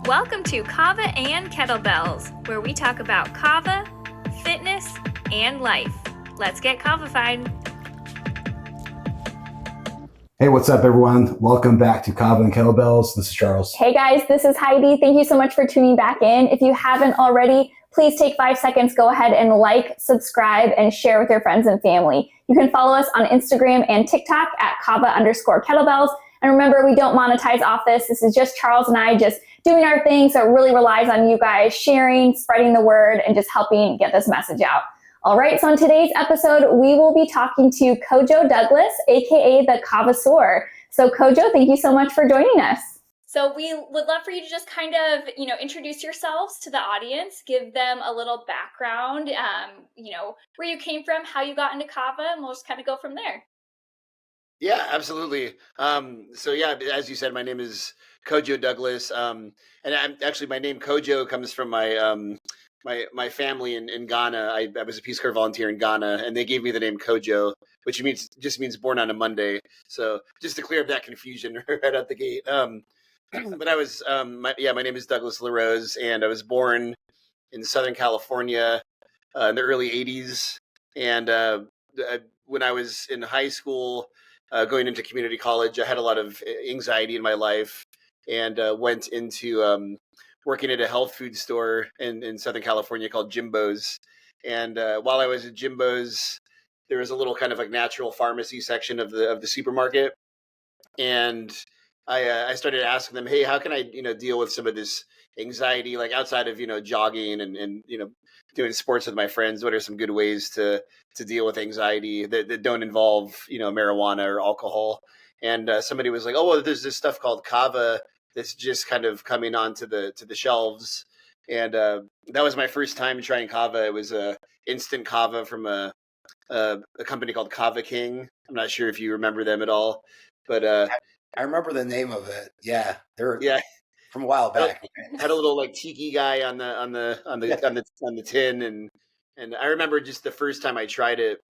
Welcome to Kava and Kettlebells, where we talk about kava, fitness, and life. Let's get kavafied. Hey, what's up, everyone? Welcome back to Kava and Kettlebells. This is Charles. Hey guys, this is Heidi. Thank you so much for tuning back in. If you haven't already, please take 5 seconds, go ahead and like, subscribe, and share with your friends and family. You can follow us on Instagram and TikTok at Kava_Kettlebells. And remember, we don't monetize off this. This is just Charles and I just doing our thing. So it really relies on you guys sharing, spreading the word, and just helping get this message out. All right, so on today's episode, we will be talking to Kojo Douglas, aka the Kavasseur. So Kojo, thank you so much for joining us. So we would love for you to just kind of, introduce yourselves to the audience, give them a little background, where you came from, how you got into Kava, and we'll just kind of go from there. Yeah, absolutely. As you said, my name is Kojo Douglas. And my name Kojo comes from my family in Ghana. I was a Peace Corps volunteer in Ghana, and they gave me the name Kojo, which means born on a Monday. So just to clear up that confusion right out the gate. But I was my name is Douglas LaRose, and I was born in Southern California in the early '80s. And when I was in high school, going into community college, I had a lot of anxiety in my life, and went into working at a health food store in Southern California called Jimbo's. And while I was at Jimbo's, there was a little kind of like natural pharmacy section of the supermarket, and I started asking them, hey, how can I deal with some of this anxiety, like outside of jogging and doing sports with my friends? What are some good ways to deal with anxiety that don't involve marijuana or alcohol? And somebody was like, oh, well, there's this stuff called kava that's just kind of coming onto the shelves. And that was my first time trying kava. It was a instant kava from a company called Kava King. I'm not sure if you remember them at all, but I remember the name of it. Yeah, they're yeah, from a while back. Had a little like tiki guy on the tin, and I remember just the first time I tried it.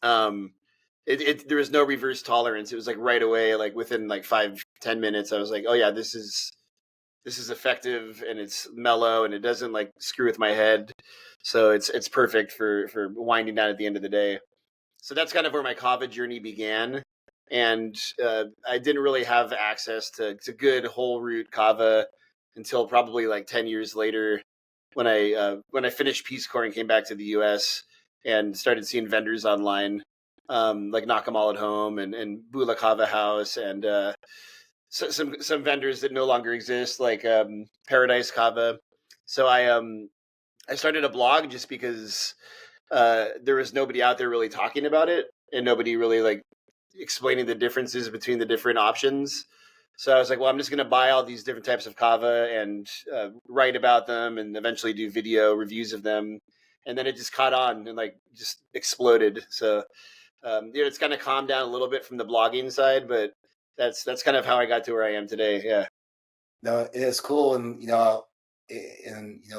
There was no reverse tolerance. It was like right away, like within like 5-10 minutes, I was like, oh yeah, this is effective, and it's mellow, and it doesn't like screw with my head. So it's perfect for winding down at the end of the day. So that's kind of where my kava journey began. And I didn't really have access to good whole root kava until probably like 10 years later, when I finished Peace Corps and came back to the U.S. and started seeing vendors online, like Knock 'em All at Home and Bula Kava House, and some vendors that no longer exist, like Paradise Kava. So I started a blog just because there was nobody out there really talking about it, and nobody really like explaining the differences between the different options. So I was like, well, I'm just going to buy all these different types of kava and write about them, and eventually do video reviews of them. And then it just caught on and like just exploded. So it's kind of calmed down a little bit from the blogging side, but that's kind of how I got to where I am today. Yeah. No, it is cool, and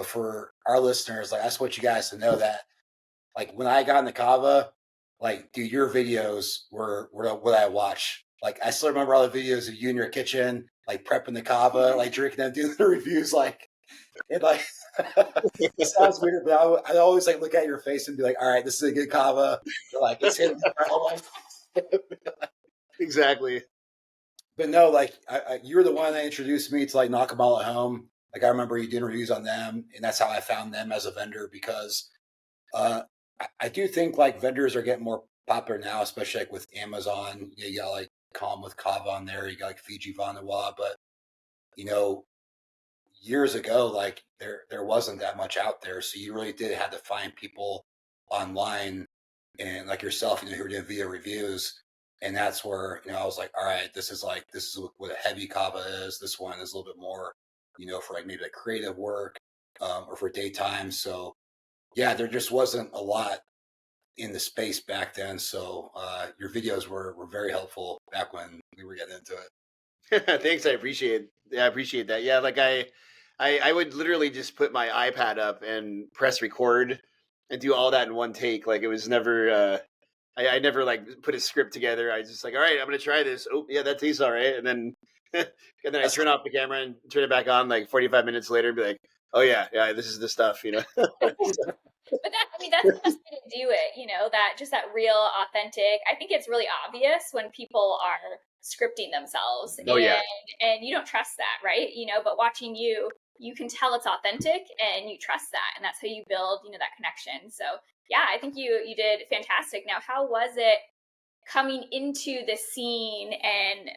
for our listeners, like I just want you guys to know that, like when I got into kava, like, dude, your videos were what I watch. Like, I still remember all the videos of you in your kitchen, like prepping the kava, like drinking them, doing the reviews, like, and like, it sounds weird, but I always like look at your face and be like, all right, this is a good kava. You're like, it's hitting. Exactly. But no, like, you were the one that introduced me to like Knock 'em All at Home. Like, I remember you doing reviews on them, and that's how I found them as a vendor, because I do think like vendors are getting more popular now, especially like with Amazon. You got like Calm with Kava on there. You got like Fiji Vanilla, but years ago, like there wasn't that much out there, so you really did have to find people online, and like yourself, who were doing video reviews, and that's where I was like, all right, this is what a heavy Kava is. This one is a little bit more, for like maybe like creative work, or for daytime. So yeah, there just wasn't a lot in the space back then. So your videos were very helpful back when we were getting into it. Thanks. I appreciate that. Yeah. Like I would literally just put my iPad up and press record and do all that in one take. Like it was never, I never like put a script together. I was just like, all right, I'm going to try this. Oh yeah, that tastes all right. And then And then I turn off the camera and turn it back on like 45 minutes later and be like, oh yeah, this is the stuff, But that's the best way to do it, that real authentic. I think it's really obvious when people are scripting themselves and you don't trust that, right? But watching you can tell it's authentic and you trust that, and that's how you build, that connection. So yeah, I think you did fantastic. Now, how was it coming into the scene and,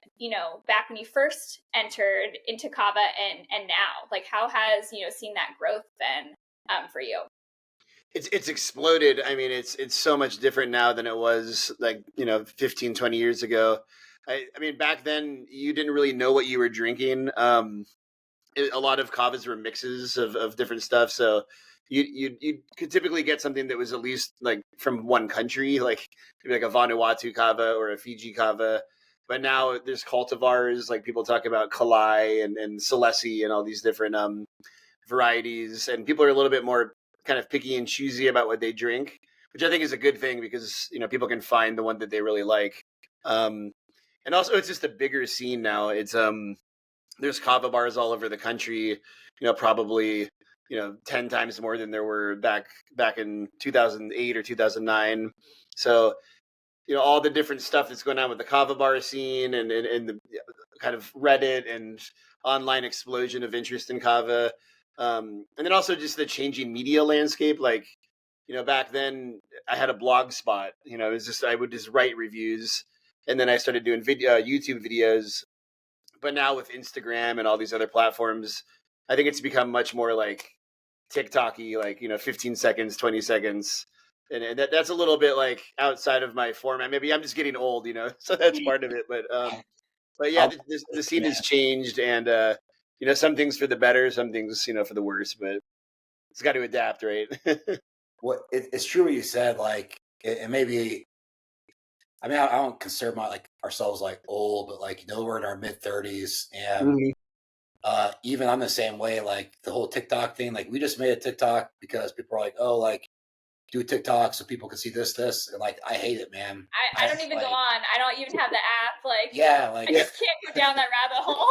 back when you first entered into Kava and now, like how has, seeing that growth been for you? It's exploded. I mean, it's so much different now than it was like, 15, 20 years ago. I mean, back then you didn't really know what you were drinking. A lot of kavas were mixes of different stuff. So you could typically get something that was at least like from one country, like maybe like a Vanuatu kava or a Fiji kava. But now there's cultivars, like people talk about Kalai and Selesi and all these different varieties. And people are a little bit more kind of picky and choosy about what they drink, which I think is a good thing because, people can find the one that they really like. And also it's just a bigger scene now. It's there's kava bars all over the country, probably, 10 times more than there were back in 2008 or 2009. So, all the different stuff that's going on with the kava bar scene and the kind of Reddit and online explosion of interest in kava. And then also just the changing media landscape. Like, back then I had a blog spot, it was just, I would just write reviews, and then I started doing YouTube videos. But now with Instagram and all these other platforms, I think it's become much more like TikTok-y, like, 15 seconds, 20 seconds. And that's a little bit like outside of my format. Maybe I'm just getting old, so that's part of it. But yeah, the scene has changed, and, some things for the better, some things, for the worse, but it's got to adapt, right? Well, it's true what you said. Like, it maybe, I mean, I don't consider ourselves like old, but like, we're in our mid-30s, and even I'm the same way. Like the whole TikTok thing, like we just made a TikTok because people are like, oh, like do TikTok so people can see this, and like I hate it, man. I don't even go on. I don't even have the app. Like, yeah, like I just can't go down that rabbit hole.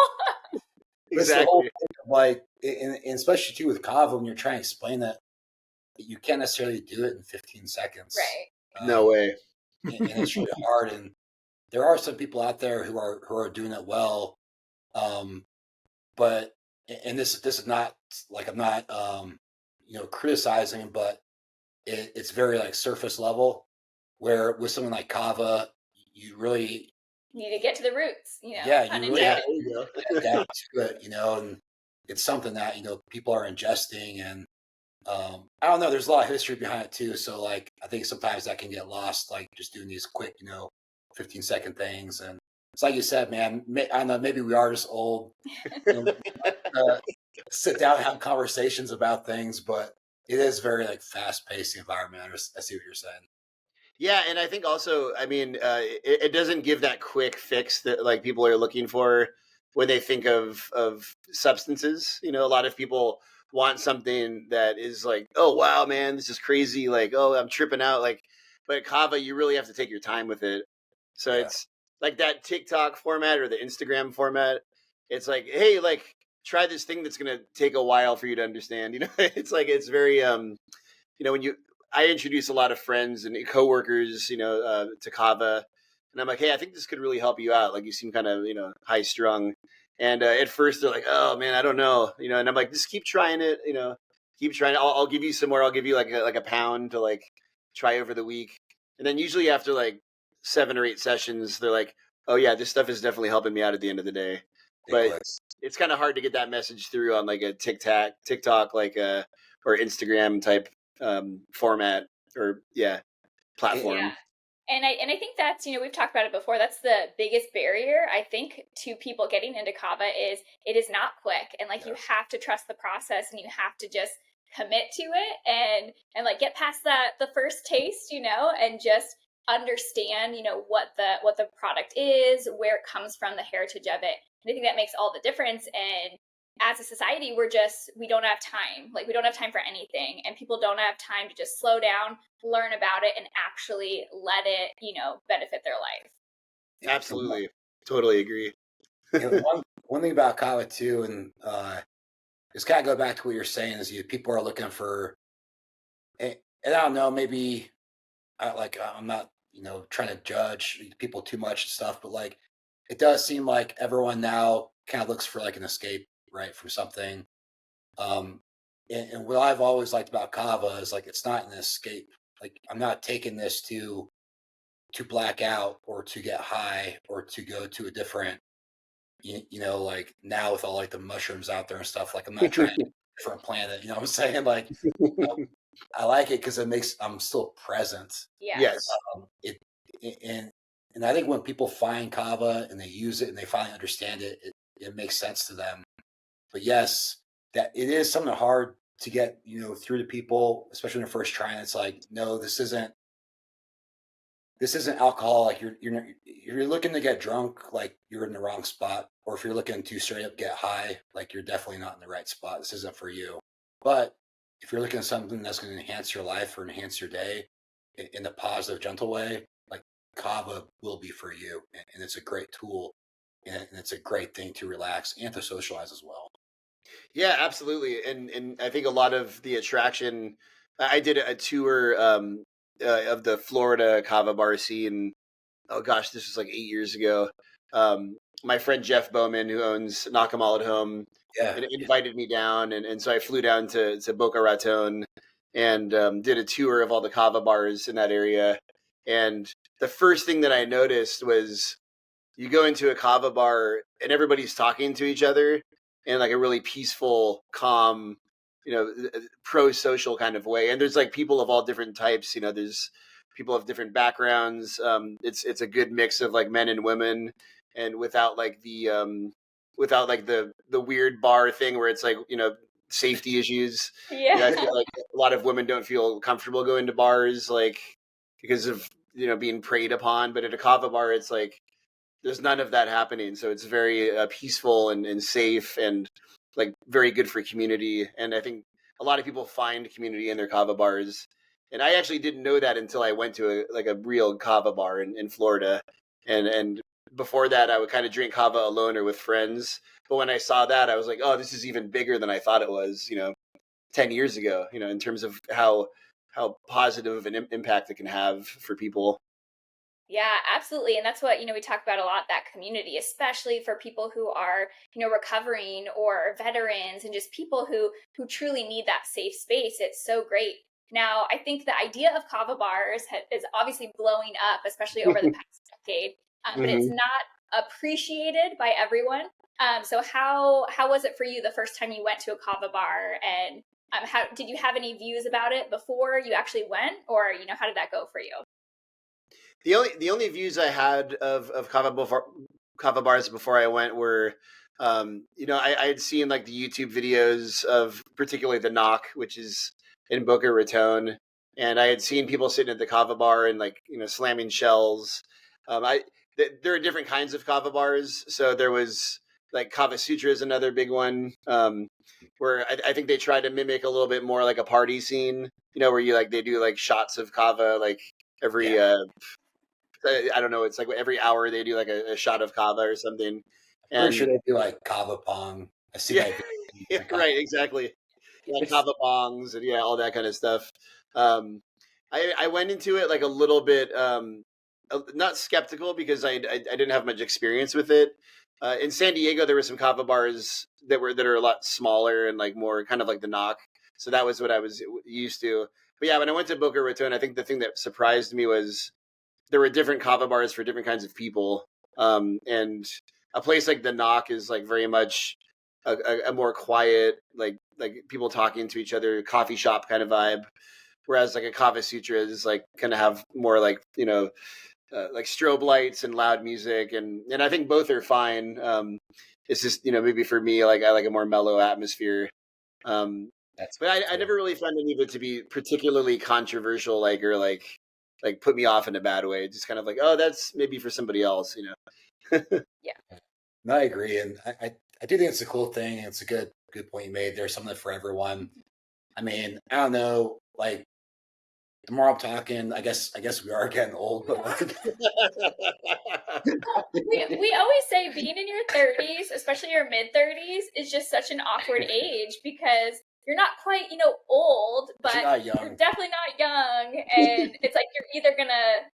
Exactly. Like, and especially too with Kava, when you're trying to explain that, you can't necessarily do it in 15 seconds. Right. No way. And it's really hard. And there are some people out there who are doing it well. But and this is not like, I'm not criticizing, but it's very like surface level, where with someone like Kava, you really need to get to the roots, Yeah, you really have to adapt to it, and it's something that, people are ingesting, and I don't know, there's a lot of history behind it too. So like, I think sometimes that can get lost, like just doing these quick, 15-second things. And it's like you said, man, I don't know, maybe we are just old, sit down and have conversations about things, but it is very like fast-paced environment. I see what you're saying. Yeah, and I think also, I mean, it doesn't give that quick fix that like people are looking for when they think of substances. A lot of people want something that is like, oh wow, man, this is crazy. Like, oh, I'm tripping out. Like, but Kava, you really have to take your time with it. So it's like that TikTok format or the Instagram format. It's like, hey, like try this thing that's gonna take a while for you to understand. It's like it's very when I introduce a lot of friends and coworkers, to Kava, and I'm like, hey, I think this could really help you out. Like, you seem kind of, high strung. And at first they're like, oh man, I don't know, and I'm like, just keep trying it, keep trying it. I'll give you some more. I'll give you like a pound to like try over the week. And then usually after like 7 or 8 sessions, they're like, oh yeah, this stuff is definitely helping me out at the end of the day. But it's kind of hard to get that message through on like a TikTok, like or Instagram type format or platform. Yeah. And I think that's, we've talked about it before. That's the biggest barrier, I think, to people getting into Kava is it is not quick. And like, you have to trust the process, and you have to just commit to it and like get past the first taste, and just understand, what the product is, where it comes from, the heritage of it. And I think that makes all the difference. And as a society, we don't have time. Like, we don't have time for anything, and people don't have time to just slow down, learn about it, and actually let it, benefit their life. Absolutely. Totally agree. One thing about Kava too, and it's kind of go back to what you're saying is people are looking for, and I don't know, maybe I'm not trying to judge people too much and stuff, but like it does seem like everyone now kind of looks for like an escape, right, from something. And what I've always liked about Kava is like it's not an escape. Like I'm not taking this to black out or to get high or to go to a different like now with all like the mushrooms out there and stuff, like I'm not trying a different planet, you know what I'm saying? Like I like it because I'm still present. Yes. It and I think when people find Kava and they use it and they finally understand it, it makes sense to them. But yes, that it is something hard to get through to people, especially when they're first trying. It's like, no, this isn't alcohol. Like you're looking to get drunk, like you're in the wrong spot. Or if you're looking to straight up get high, like you're definitely not in the right spot. This isn't for you. But if you're looking at something that's going to enhance your life or enhance your day in a positive, gentle way, like Kava will be for you. And it's a great tool. And it's a great thing to relax and to socialize as well. Yeah, absolutely. And I think a lot of the attraction, I did a tour of the Florida kava bar scene. Oh gosh, this was like 8 years ago. My friend Jeff Bowman, who owns Knock 'em All at Home, invited me down, and so I flew down to Boca Raton and did a tour of all the kava bars in that area. And the first thing that I noticed was you go into a kava bar and everybody's talking to each other in like a really peaceful, calm, pro-social kind of way. And there's like people of all different types. There's people of different backgrounds. It's a good mix of like men and women, and without like the weird bar thing where it's like safety issues. Yeah. I feel like a lot of women don't feel comfortable going to bars like because of being preyed upon. But at a kava bar, it's like there's none of that happening. So it's very peaceful and safe and like very good for community. And I think a lot of people find community in their kava bars. And I actually didn't know that until I went to a real kava bar in Florida. And before that, I would kind of drink kava alone or with friends. But when I saw that, I was like, oh, this is even bigger than I thought it was, 10 years ago, in terms of how positive of an impact it can have for people. Yeah, absolutely. And that's what, we talk about a lot, that community, especially for people who are, recovering or veterans and just people who truly need that safe space. It's so great. Now, I think the idea of kava bars is obviously blowing up, especially over the past decade, but it's not appreciated by everyone. So how was it for you the first time you went to a kava bar, and how did you have any views about it before you actually went, or how did that go for you? The only views I had of kava bars before I went were, I had seen like the YouTube videos of particularly the Knock, which is in Boca Raton, and I had seen people sitting at the kava bar and like slamming shells. There are different kinds of kava bars, so there was like Kavasseur is another big one, where I think they try to mimic a little bit more like a party scene, where they do like shots of kava like every. I don't know. It's like every hour they do like a shot of kava or something. And pretty sure they do like kava pong. I see that. Yeah, right, exactly. Yeah, kava bongs and all that kind of stuff. I went into it like a little bit not skeptical because I didn't have much experience with it. In San Diego, there were some kava bars that are a lot smaller and like more kind of like the Knock. So that was what I was used to. But yeah, when I went to Boca Raton, I think the thing that surprised me was there were different kava bars for different kinds of people. And a place like the Knock is like very much a more quiet, like people talking to each other, coffee shop kind of vibe. Whereas like a Kavasseur is like kind of have more like, like strobe lights and loud music. And I think both are fine. It's just, maybe for me, like I like a more mellow atmosphere. But I never really found any of it to be particularly controversial, or like put me off in a bad way. Just kind of like, oh, that's maybe for somebody else, Yeah. No, I agree, and I do think it's a cool thing. It's a good point you made. There's something for everyone. I mean, I don't know, like the more I'm talking, I guess we are getting old. But we always say being in your 30s, especially your mid 30s, is just such an awkward age because you're not quite, old, but you're definitely not young. And it's like you're either gonna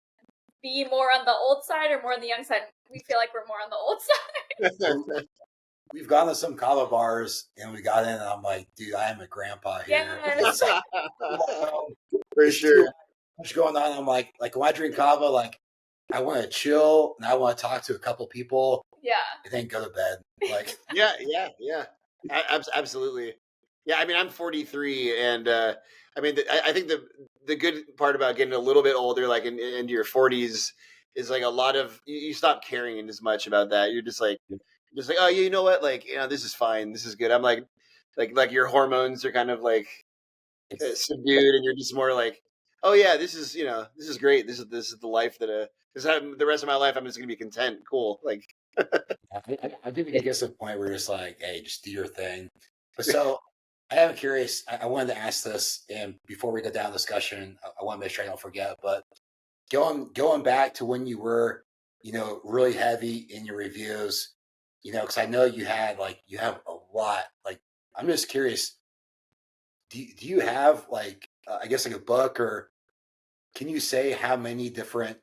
be more on the old side or more on the young side. We feel like we're more on the old side. We've gone to some kava bars and we got in and I'm like, dude, I am a grandpa here. Yes. Like, for sure. What's going on? I'm like when I drink kava, like I want to chill and I want to talk to a couple people. Yeah. And then go to bed. Like yeah. Absolutely. Yeah, I mean, I'm 43, and I mean, I think the good part about getting a little bit older, like into your 40s, is like a lot of you stop caring as much about that. You're just like, oh, you know what, like, this is fine, this is good. I'm like your hormones are kind of like subdued, and you're just more like, oh yeah, this is great. This is the life that the rest of my life I'm just gonna be content. Cool, like. I think it gets to the point where you're just like, hey, just do your thing. But so. I am curious. I wanted to ask this, and before we go down the discussion, I want to make sure I don't forget. But going back to when you were, really heavy in your reviews, because I know you have a lot. Like, I'm just curious. Do you have I guess like a book, or can you say how many different,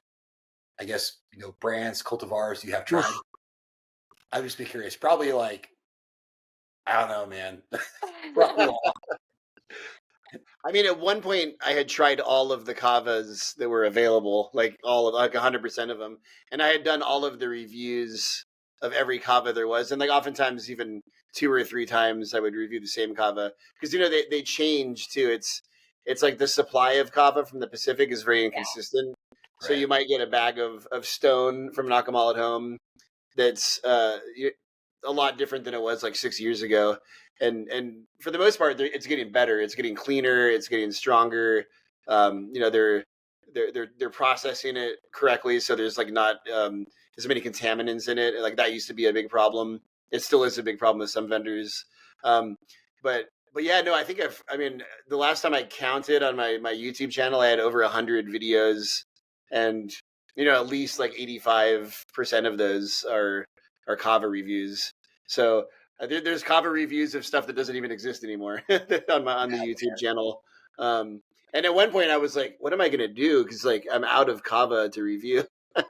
I guess brands, cultivars you have tried? I'd just be curious. Probably like. I don't know, man. I mean, at one point, I had tried all of the kavas that were available, like 100% of them, and I had done all of the reviews of every kava there was, and like oftentimes even 2 or 3 times I would review the same kava because they change too. It's like the supply of kava from the Pacific is very inconsistent, so you might get a bag of stone from Nakamal at home that's a lot different than it was like 6 years ago, and for the most part it's getting better, it's getting cleaner, it's getting stronger. They're processing it correctly, so there's like not as many contaminants in it. Like that used to be a big problem. It still is a big problem with some vendors, but yeah, no, I think the last time I counted on my YouTube channel, I had over 100 videos, and at least like 85% of those are kava reviews. So there's kava reviews of stuff that doesn't even exist anymore on the YouTube channel. And at one point I was like, what am I going to do? Because like I'm out of kava to review. So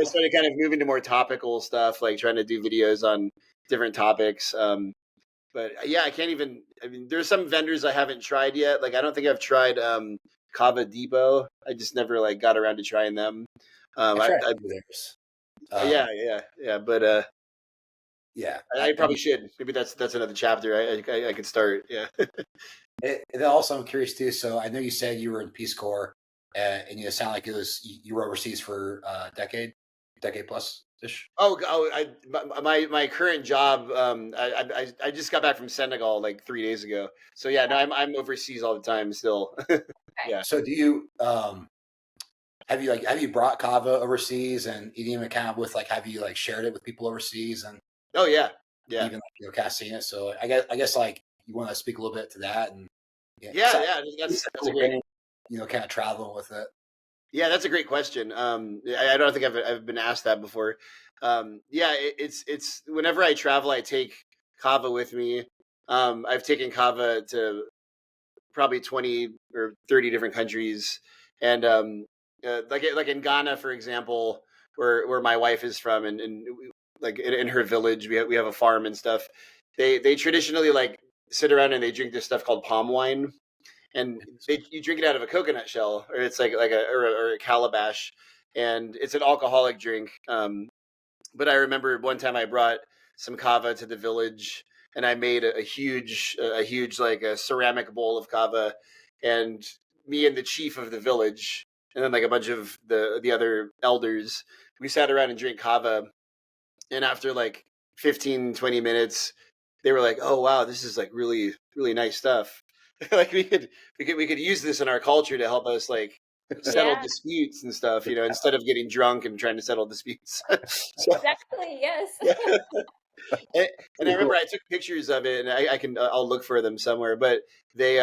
I started kind of moving to more topical stuff, like trying to do videos on different topics. But yeah, I can't even. I mean, there's some vendors I haven't tried yet. Like I don't think I've tried Kava Depot. I just never like got around to trying them. Yeah. But yeah, I probably should. Maybe that's another chapter. I could start. Yeah. And also, I'm curious too. So I know you said you were in Peace Corps, and you sound like you were overseas for a decade plus ish. My current job. I just got back from Senegal like 3 days ago. So yeah, no, I'm overseas all the time still. Yeah. So do you have you brought kava overseas, and even kind of with have you shared it with people overseas, and even kind of seen it? So I guess you want to speak a little bit to that, and that's a great kind of traveling with it. Yeah, that's a great question. I don't think I've been asked that before. It's whenever I travel, I take kava with me. I've taken kava to probably 20 or 30 different countries, and like in Ghana, for example, where my wife is from, and like in her village, we have a farm and stuff. They traditionally sit around and they drink this stuff called palm wine, and you drink it out of a coconut shell, or it's like a calabash, and it's an alcoholic drink. But I remember one time I brought some kava to the village, and I made a huge like a ceramic bowl of kava, and me and the chief of the village, and then like a bunch of the other elders, we sat around and drank kava, and after like 15-20 minutes, they were like, "Oh wow, this is like really really nice stuff." Like we could use this in our culture to help us settle disputes and stuff, instead of getting drunk and trying to settle disputes. Exactly. Yes. And I remember I took pictures of it, and I'll look for them somewhere. But they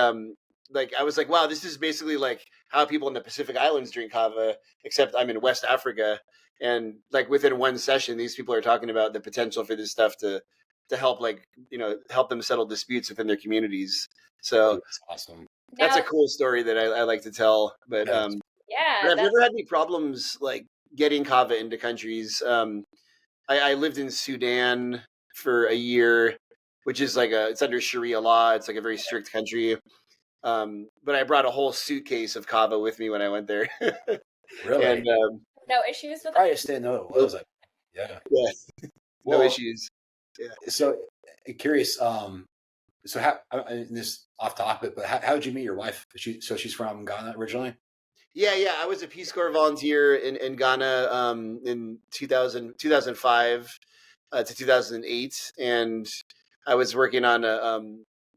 like I was like, wow, this is basically like how people in the Pacific Islands drink kava, except I'm in West Africa, and like within one session, these people are talking about the potential for this stuff to help, like, help them settle disputes within their communities. So That's awesome. that's Now, a cool story that I like to tell. But yeah, I've that's never had any problems like getting kava into countries. I lived in Sudan for a year, which is like it's under Sharia law. It's like a very strict country. But I brought a whole suitcase of kava with me when I went there. Really? And no issues with I just didn't know it was like, yeah. yeah, no Well, issues. Yeah. so curious. So how? This off topic, but how did you meet your wife? She's from Ghana originally. Yeah. I was a Peace Corps volunteer in Ghana in 2005 to 2008, and I was working on a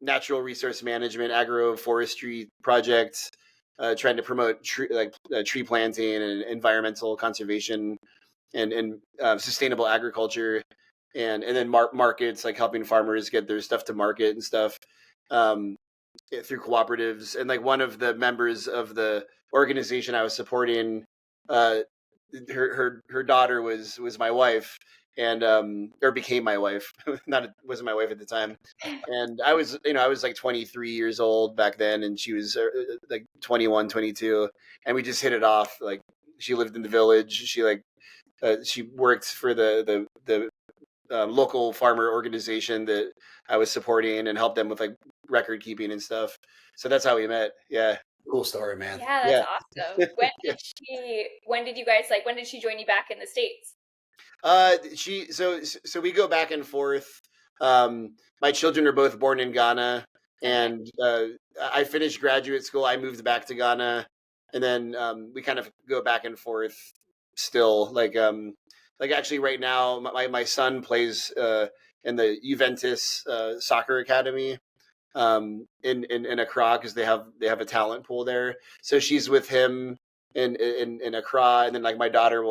natural resource management agroforestry project, trying to promote tree planting and environmental conservation and sustainable agriculture, and then markets, like helping farmers get their stuff to market and stuff. Um, through cooperatives, and like one of the members of the organization I was supporting, uh her daughter was my wife, and or became my wife. Not wasn't my wife at the time, and I was like 23 years old back then, and she was like 21, 22, and we just hit it off. Like, she lived in the village. She worked for the local farmer organization that I was supporting, and helped them with like record keeping and stuff. So that's how we met. Yeah. Cool story, man. yeah, Yeah. that's awesome. When did you guys when did she join you back in the States? So we go back and forth. My children are both born in Ghana, and I finished graduate school. I moved back to Ghana, and then we kind of go back and forth still. Like actually right now, my son plays in the Juventus soccer academy in Accra, because they have a talent pool there. So she's with him in Accra, and then like my daughter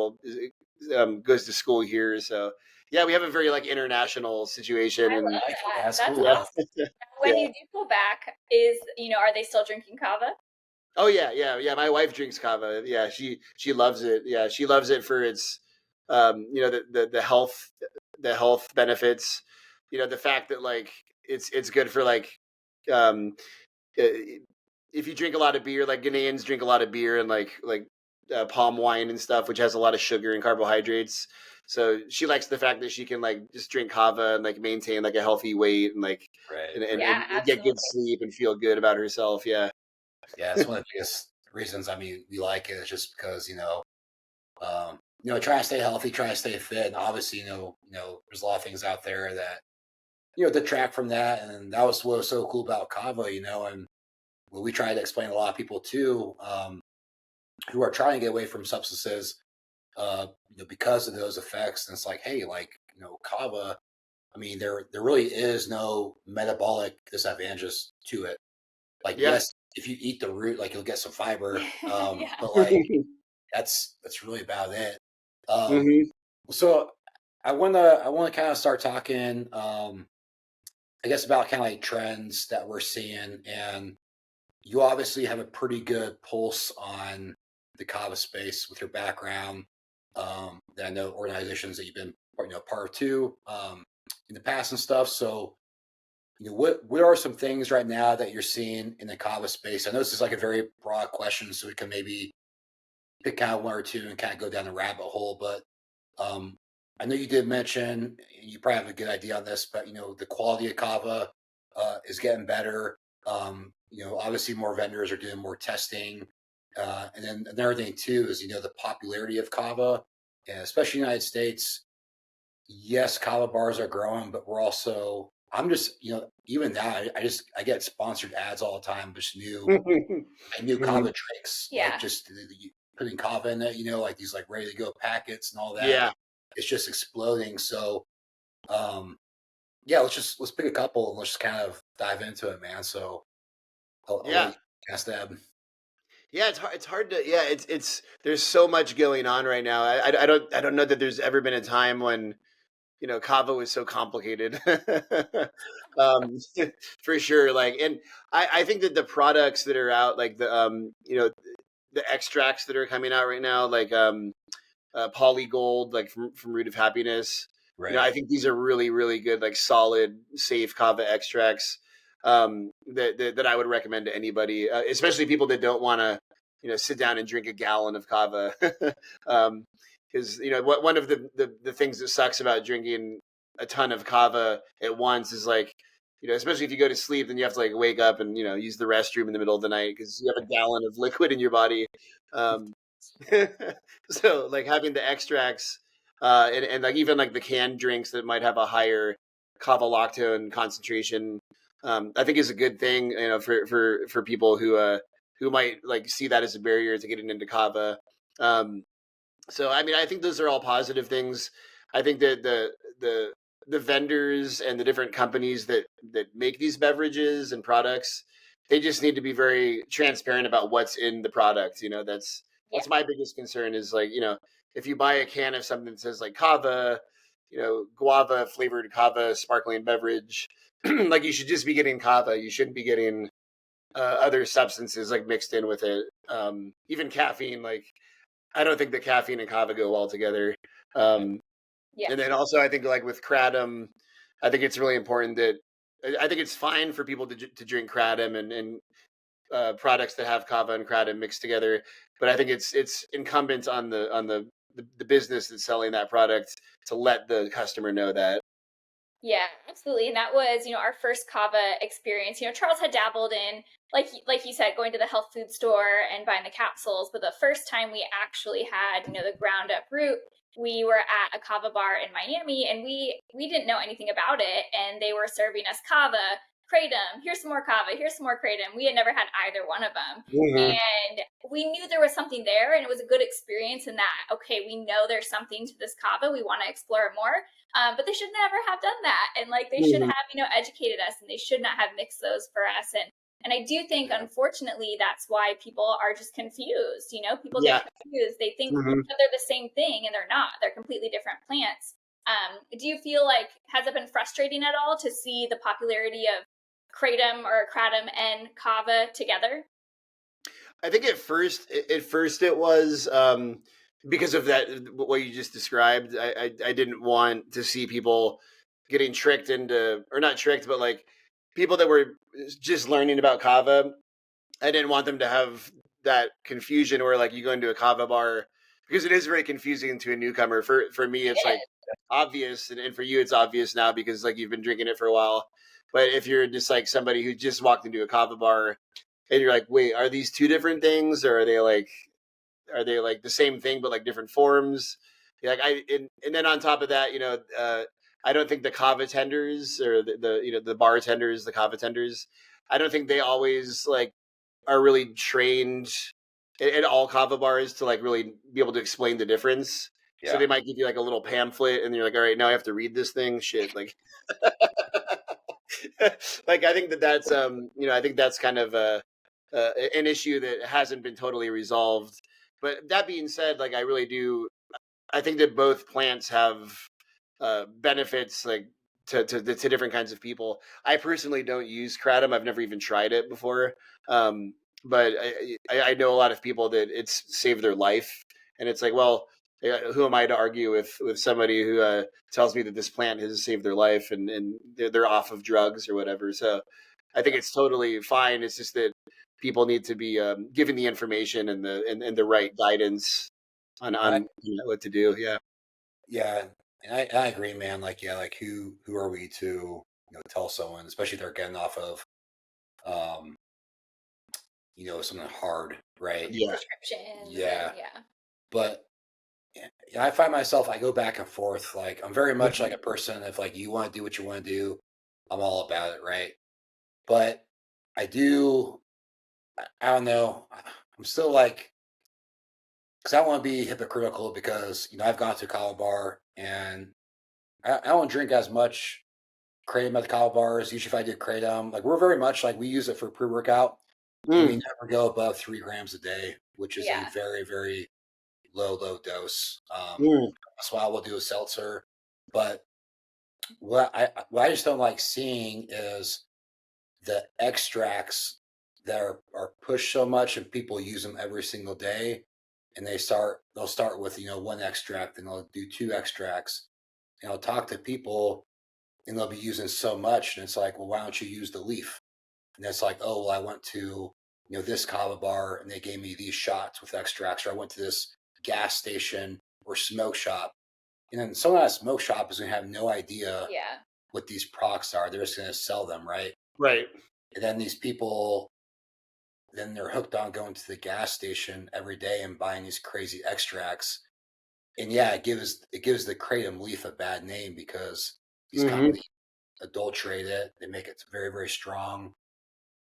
goes to school here. So yeah, we have a very like international situation. I And love that. That's That's cool. awesome. When Yeah. you do go back, are they still drinking kava? Oh yeah. My wife drinks kava. Yeah, she loves it. Yeah, she loves it for its the health benefits. The fact that like it's good for like um if you drink a lot of beer, like Ghanaians drink a lot of beer, and like palm wine and stuff, which has a lot of sugar and carbohydrates. So she likes the fact that she can like just drink kava and like maintain like a healthy weight, and like Right. and Yeah, get good absolutely. sleep and feel good about herself. Yeah. Yeah, it's one of the biggest reasons. I mean, we like it. It's just because try to stay healthy, try to stay fit, and obviously, there's a lot of things out there that detract from that. And that was what was so cool about kava, and what we try to explain to a lot of people too, who are trying to get away from substances, because of those effects. And it's like, hey, like, kava. I mean, there really is no metabolic disadvantages to it. Like, Yeah. yes, if you eat the root, like you'll get some fiber, Yeah. but like that's really about it. Mhm. So I wanna kind of start talking, I guess, about kind of like trends that we're seeing, and you obviously have a pretty good pulse on the kava space with your background. That I know organizations that you've been part of too, in the past and stuff. So what are some things right now that you're seeing in the kava space? I know this is like a very broad question, so we can maybe pick out one or two and kind of go down the rabbit hole. But I know you did mention, and you probably have a good idea on this, but the quality of kava is getting better. Obviously more vendors are doing more testing, and then another thing too is the popularity of kava, and especially in the United States. Yes, kava bars are growing, but we're also. I'm just, even now, I get sponsored ads all the time. Just new kava drinks, Yeah. like just putting kava in it, like these like ready to go packets and all that. Yeah. It's just exploding. So, yeah, let's pick a couple and let's just kind of dive into it, man. So, I'll Yeah. let you cast Deb. Yeah, it's hard to, yeah, it's there's so much going on right now. I don't know that there's ever been a time when Kava was so complicated. For sure. Like, and I think that the products that are out, like the extracts that are coming out right now, like Polygold, like from Root of Happiness. Right. I think these are really, really good, like solid, safe kava extracts that I would recommend to anybody, especially people that don't want to, sit down and drink a gallon of kava. Because one of the things that sucks about drinking a ton of kava at once is like, especially if you go to sleep, then you have to like wake up and use the restroom in the middle of the night because you have a gallon of liquid in your body. So like having the extracts and like even like the canned drinks that might have a higher kava lactone concentration, I think is a good thing, for people who might like see that as a barrier to getting into kava. So I mean, I think those are all positive things. I think that the vendors and the different companies that make these beverages and products, they just need to be very transparent about what's in the product. That's my biggest concern is like, if you buy a can of something that says like kava, guava flavored kava sparkling beverage, like you should just be getting kava. You shouldn't be getting other substances like mixed in with it. Even caffeine, like I don't think that caffeine and kava go well together. And then also I think like with kratom, I think it's really important that I think it's fine for people to drink kratom and products that have kava and kratom mixed together, but I think it's incumbent on the business that's selling that product to let the customer know that. Yeah, absolutely. And that was, our first kava experience. Charles had dabbled in, like you said, going to the health food store and buying the capsules. But the first time we actually had, the ground up root, we were at a kava bar in Miami, and we didn't know anything about it. And they were serving us kava, kratom, here's some more kava, here's some more kratom. We had never had either one of them. Mm-hmm. And we knew there was something there, and it was a good experience in that, okay, we know there's something to this kava, we want to explore it more. But they should never have done that. And like they should have, educated us, and they should not have mixed those for us. And I do think, unfortunately, that's why people are just confused. People get confused. They think that they're the same thing, and they're not. They're completely different plants. Do you feel like, has it been frustrating at all to see the popularity of kratom and kava together? I think at first it was because of that, what you just described. I didn't want to see people getting tricked into, or not tricked, but like people that were just learning about kava. I didn't want them to have that confusion where like you go into a kava bar, because it is very confusing to a newcomer. For me, it's like obvious, and for you, it's obvious now because like you've been drinking it for a while. But if you're just like somebody who just walked into a kava bar and you're like, wait, are these two different things, or are they like the same thing but like different forms? Like and then on top of that, I don't think the kava tenders or the bartenders, the kava tenders, I don't think they always like are really trained at all kava bars to like really be able to explain the difference. Yeah. So they might give you like a little pamphlet, and you're like, all right, now I have to read this thing. Shit, like, like I think that's I think that's kind of an issue that hasn't been totally resolved. But that being said, like I think that both plants have benefits like to different kinds of people. I personally don't use kratom. I've never even tried it before. But I know a lot of people that it's saved their life, and it's like, well, who am I to argue with somebody who tells me that this plant has saved their life and they're off of drugs or whatever. So I think it's totally fine. It's just that people need to be given the information and the right guidance on what to do. Yeah. And I agree, man. Like, yeah, like who are we to tell someone, especially if they're getting off of something hard, right? Yeah. Prescription. Yeah. But I find myself, I go back and forth. Like, I'm very much like a person, if like you want to do what you want to do, I'm all about it, right? But I don't know. I'm still like, because I don't want to be hypocritical, because I've gone to a kava bar and I don't drink as much kratom at the kava bars. Usually if I did kratom, like we're very much like we use it for pre-workout. We never go above 3 grams a day, which is a very, very low dose. That's why we'll do a seltzer. But what I just don't like seeing is the extracts that are pushed so much and people use them every single day, and they'll start with one extract and they'll do two extracts, and I'll talk to people and they'll be using so much, and it's like, well, why don't you use the leaf? And it's like, oh, well, I went to this kava bar and they gave me these shots with extracts, or I went to this gas station or smoke shop, and then someone at a smoke shop is going to have no idea what these products are. They're just going to sell them, right? Right. And then these people, then they're hooked on going to the gas station every day and buying these crazy extracts. And yeah, it gives the kratom leaf a bad name because these companies adulterate it. They make it very, very strong.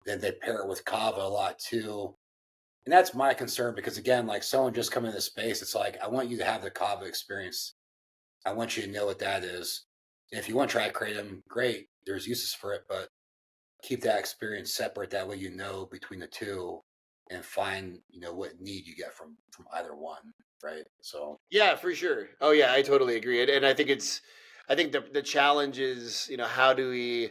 Then they pair it with kava a lot too. And that's my concern because, again, like someone just coming into space, it's like, I want you to have the kava experience. I want you to know what that is. And if you want to try kratom, great. There's uses for it, but keep that experience separate. That way, between the two and find, what need you get from either one. Right. So. Yeah, for sure. Oh yeah, I totally agree. And I think the challenge is, how do we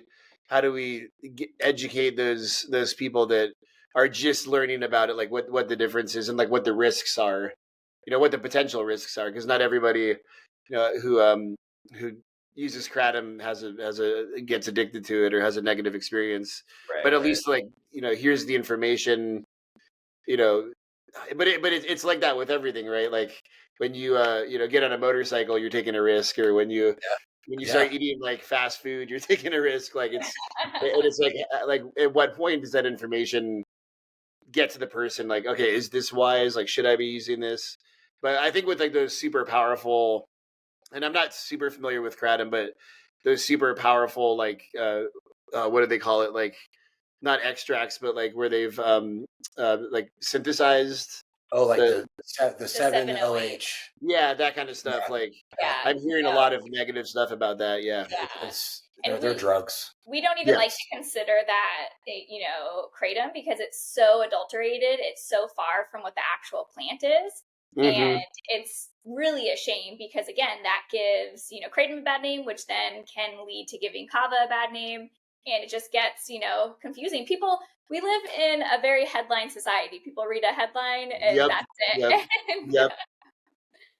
educate those people that are just learning about it, like what the difference is and like what the risks are, what the potential risks are, because not everybody, who uses kratom has a gets addicted to it or has a negative experience. Right, but at least, like, here's the information, but it's like that with everything, right? Like when you get on a motorcycle, you're taking a risk, or when you start eating like fast food, you're taking a risk. Like it's like at what point does that information get to the person? Like, okay, is this wise? Like, should I be using this? But I think with like those super powerful, and I'm not super familiar with kratom, but those super powerful, like what do they call it? Like, not extracts, but like where they've like synthesized. Oh, like the 7-OH. Yeah, that kind of stuff. Yeah. Like, I'm hearing a lot of negative stuff about that. Yeah, they're drugs. We don't even like to consider that, kratom, because it's so adulterated. It's so far from what the actual plant is. And it's really a shame because, again, that gives, kratom a bad name, which then can lead to giving kava a bad name. And it just gets, confusing. We live in a very headline society. People read a headline and that's it. Yep.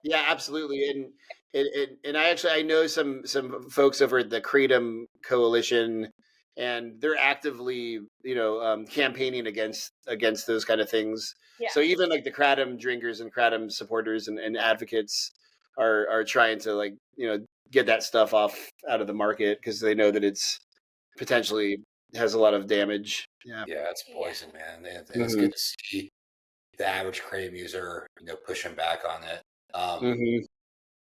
Yeah, absolutely. And I know some folks over at the Kratom Coalition, and they're actively, campaigning against those kind of things. Yeah. So even like the kratom drinkers and kratom supporters and advocates are trying to, like, get that stuff out of the market because they know that it's potentially has a lot of damage. Yeah, it's poison, man. And it's good to see the average kratom user, pushing back on it.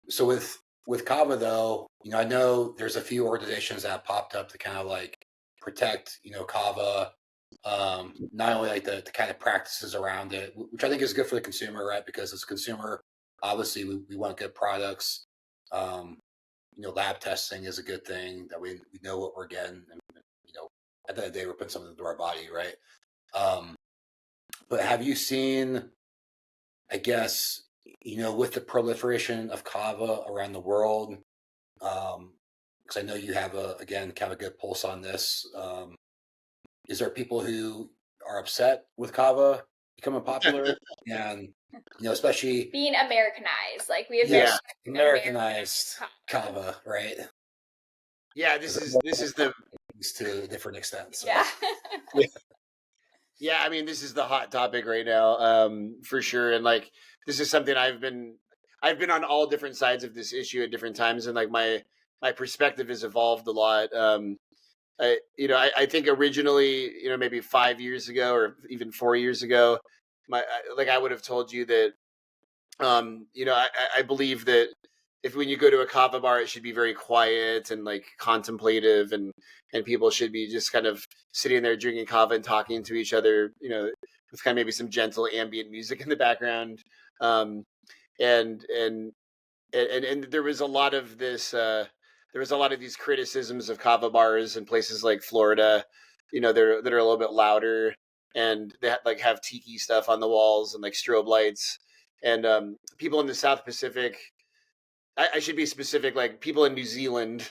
So with kava, though, I know there's a few organizations that have popped up to kind of like protect, kava, not only like the kind of practices around it, which I think is good for the consumer, right? Because as a consumer, obviously we want good products. Lab testing is a good thing, that we know what we're getting, and at the end of the day, we're putting something into our body, right? But have you seen, I guess, with the proliferation of kava around the world, because I know you have kind of a good pulse on this, is there people who are upset with kava becoming popular? And especially being Americanized, like we have Americanized kava, right? Yeah, this is the to a different extent. So. Yeah, I mean, this is the hot topic right now, for sure. And like, this is something I've been on all different sides of this issue at different times, and like my perspective has evolved a lot. I think originally, maybe 5 years ago or even 4 years ago, I would have told you that, I believe that when you go to a kava bar, it should be very quiet and like contemplative, and people should be just kind of sitting there drinking kava and talking to each other, with kind of maybe some gentle ambient music in the background. And there was a lot of this, there was a lot of these criticisms of kava bars in places like Florida, that are a little bit louder, and they have tiki stuff on the walls and like strobe lights. And people in the South Pacific, I should be specific. Like people in New Zealand,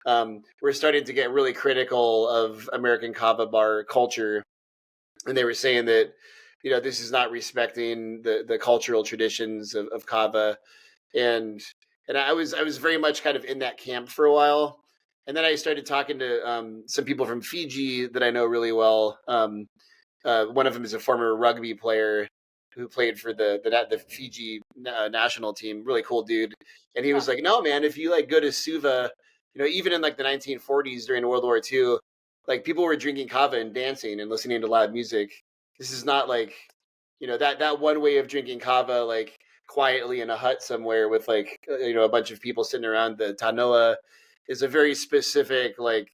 were starting to get really critical of American kava bar culture, and they were saying that, this is not respecting the cultural traditions of kava, and I was very much kind of in that camp for a while, and then I started talking to some people from Fiji that I know really well. One of them is a former rugby player who played for the Fiji national team. Really cool dude, and he was like, "No, man, if you like go to Suva, even in like the 1940s during World War II, like people were drinking kava and dancing and listening to loud music. This is not like, that one way of drinking kava like quietly in a hut somewhere with like a bunch of people sitting around the tanoa is a very specific like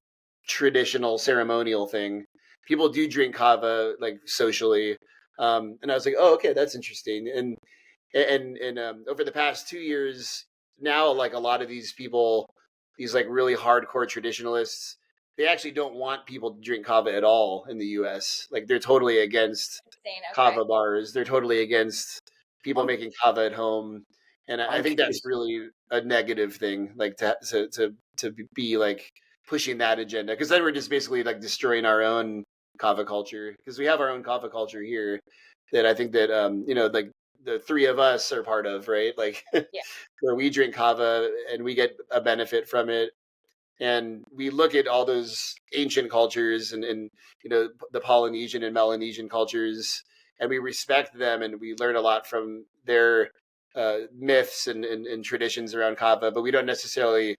traditional ceremonial thing. People do drink kava like socially, and I was like, oh, okay, that's interesting. And over the past 2 years now, like a lot of these people, these like really hardcore traditionalists, they actually don't want people to drink kava at all in the US. Like they're totally against kava bars. They're totally against people making kava at home. And I think that's really a negative thing, like to be like pushing that agenda, because then we're just basically like destroying our own kava culture, because we have our own kava culture here that I think that like the three of us are part of, right? Like where we drink kava and we get a benefit from it, and we look at all those ancient cultures and the Polynesian and Melanesian cultures, and we respect them, and we learn a lot from their myths and traditions around kava, but we don't necessarily